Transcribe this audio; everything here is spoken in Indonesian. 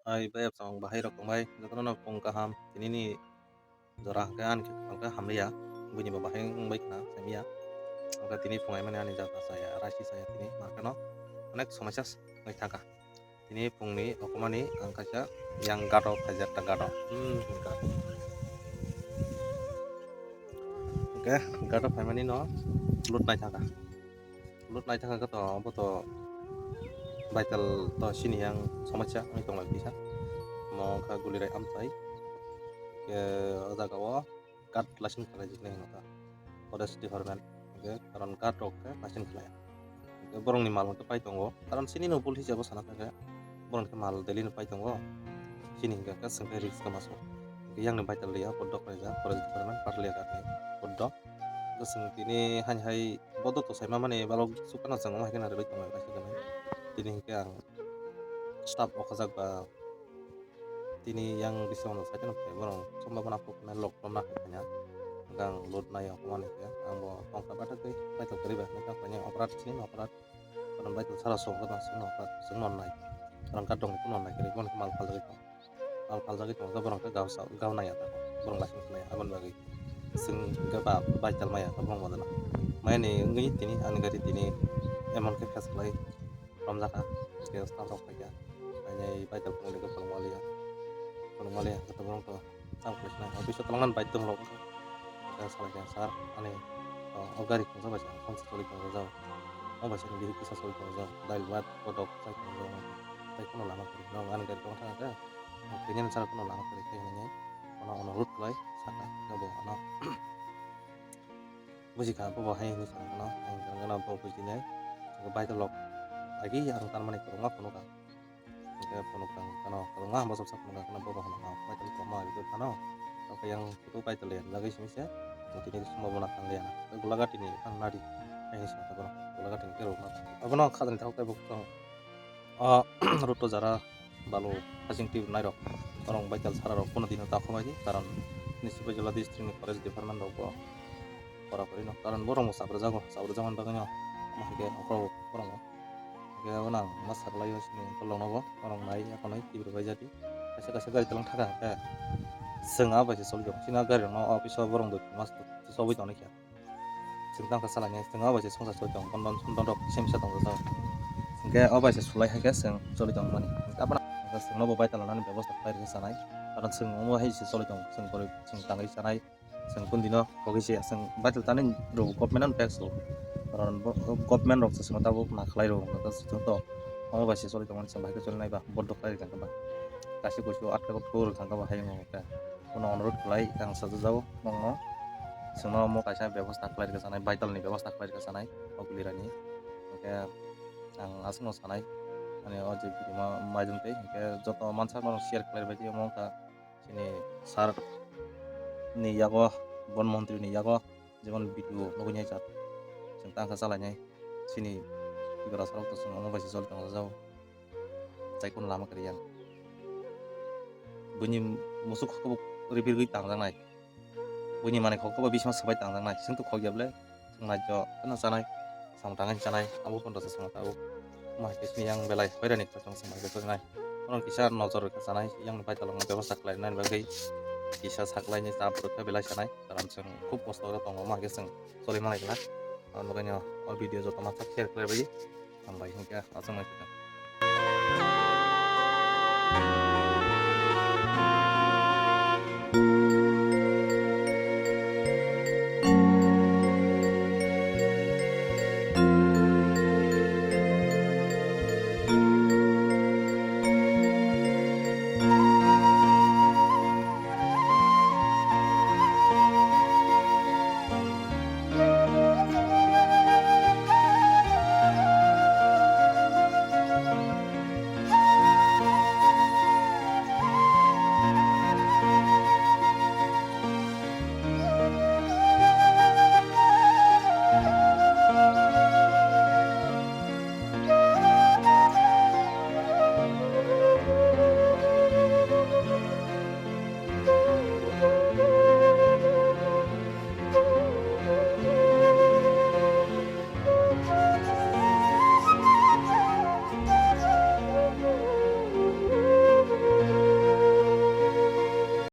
Ay bayap sang bahai rok tongbai jotono no pung kaham tinini jora hangke an hangke hamliya bini ba bahai ngbai kana semia hangke tini pungai mane ani jata saya rasi saya tini makano onek somasya ngai thangka tini pungni okomani angkacha yang gado phajar ta gado oke gado phaimani no lut nai thangka to obo to baital to sini yang somasya ngai tonglai bisa mo kha gulirai amtai ke o jagao kat lasin khalai jiknai nota forest department oke karon kat rok ke lasin khalai oke borong ni mal hingke pai tongo karon sini no pul hisabo sana thangke borong ke mal deli no pai tongo sini hingke ka sengke risk ka maso yang ni baital liya podok raja forest department parliya kat ni podok seng tini hanya hai bodo to sai mane balok sukana sang ma hekena roi tongo kasi ganai tini hingke ang staff okajak ba tini yang bisono sai no borong sombabana pokna lok na hekanya gang load nai okuman ke ambo tongka bata ke baital kariba naka panya operat sini operat karon baital sara so ka sini operat sing non nai karon ka dong non nai kiri kon mal phal jagi to borong ka gaw nai ata borong lasin nai abon bagi sing ga ba baital maya ka borong modana mai ni ngi tini an gari tini emon ke khas lai romjaka ke sta rok ka mai baital pung ke palong malia ka borong to sam kresna office talangan baitung lok ka salah sar ane ogari kung sa baca kung sa sulit kung sa mau baca yang diri kisah sulit kung sa dahil buat kodok sa kung sa tay kuno lama kiri no an gari kung sa ka kanya sa kuno lama kiri kaya nanya ono lut lai saka gabo ono buji ka bo hai ni sa ono ang kana bo buji nai sa bai ta lok lagi yang tan mani ko ngap ka ke pono kang kana kalau ngah masuk sa kuno kana bo bo ono bai ta ko ma itu kana apa yang itu bai ta lian lagi semisal mungkin itu semua bonatan lian gulaga tini kan nadi ini semua bro gulaga tini kero na abono khadan tahu kayak bukan ruto jara balu hajing tiu nairo orang baikal sara rok kono dino tak kamaji karon ini siapa jela district ni forest department rok bo ora korino karon borong mo sabra jangan baganyo mah ke okro borong mo ke abona mas sarlayo sini tolong nobo orang nai ako nai tibro bajati kasa gari telang thaka ke senga ba se soljo sina gari no office borong do mas sobi to nakia singtang kasalanya senga ba se songsa soljo kondon sondon rok semsa tong sa hingke obai se sulai haike seng soli tong mani apana seng nobo bai talanani ব্যবস্থা khai ri sanai karon seng omo hai se soli tong seng pore seng tangai sanai seng kundino kogi se seng bai talan ro government an tax ro karon government rok seng tabo na khlai ro ka seng to omo bai se soli tong seng bai ke soli nai ba bodo khai kan ba kasi kuchu atka ko ro kan ba hai ngo ka kono অনুরোধ khlai kang sa jao mongno seng no mo kaisa ব্যবস্থা khai ri sanai bai talni ব্যবস্থা khai ri sanai ogulirani hingke ang asmo sanai ane o je video ma maidum tei hingke joto mansa no share khlai baidi mongka sini sar ni yago bon montri ni yago jemon video nugui nyai chat sing tangka salai nyai sini ibara sarok to sing omo basi sol tang jao chai kun lama kriyan bunyi musuk ko ribir gui tang jang nai bunyi mane ko ko bisma sabai tang jang nai sing tu khogyable sing najo kana sanai samtangan sanai abo pun rasa sama tahu mah kesini yang belai hoira ni tong sama betul nai orang kisah nozor ke sana yang bai tolong ব্যবস্থা khlai nai bagai kisah saklai ni ta perut belai sanai karam seng খুব কষ্ট করে tong mah geseng soli manai kala makanya video joto masak share khlai bai sampai hingga asam